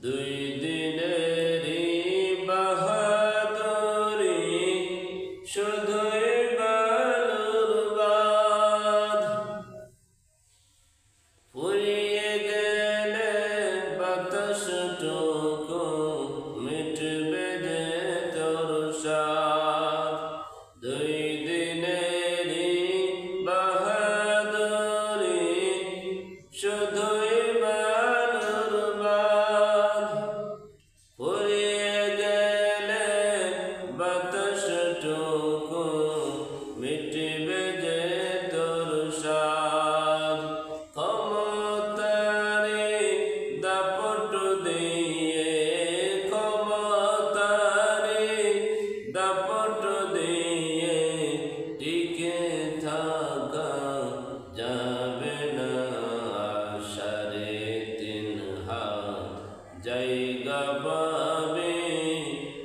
দুই দিনেরই বাহাদুরি শুধুই বালুর বাঁধ ফুরিয়ে গেলে বাতাসটুকু মিটবে যে তোর সাথ দুই দিনেরই বাহাদুরি শুধুই বালুর বাঁধ ফুরিয়ে গেলে বাতাসটুকু মিটবে যে তোর সাথ ক্ষমতারে দাপট দিয়ে ক্ষমতারে দাপট দিয়ে টিকে থাকা যাবে না সাড়ে তিন হাত জায়গা পাবে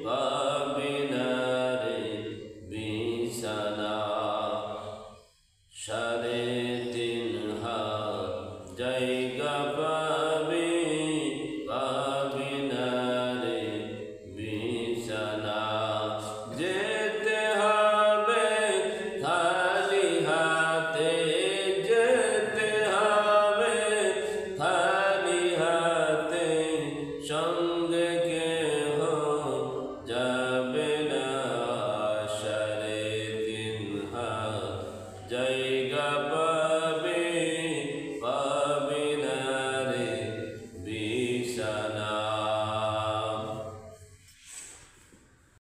পাবে না রে বিছানা সাড়ে তিন হাত জায়গা পাবে পাবে না রে বিছানা যেতে হবে খালি হাতে যেতে হবে খালি হাতে সঙ্গে কেহ যাবে না সাড়ে তিন হাত জয়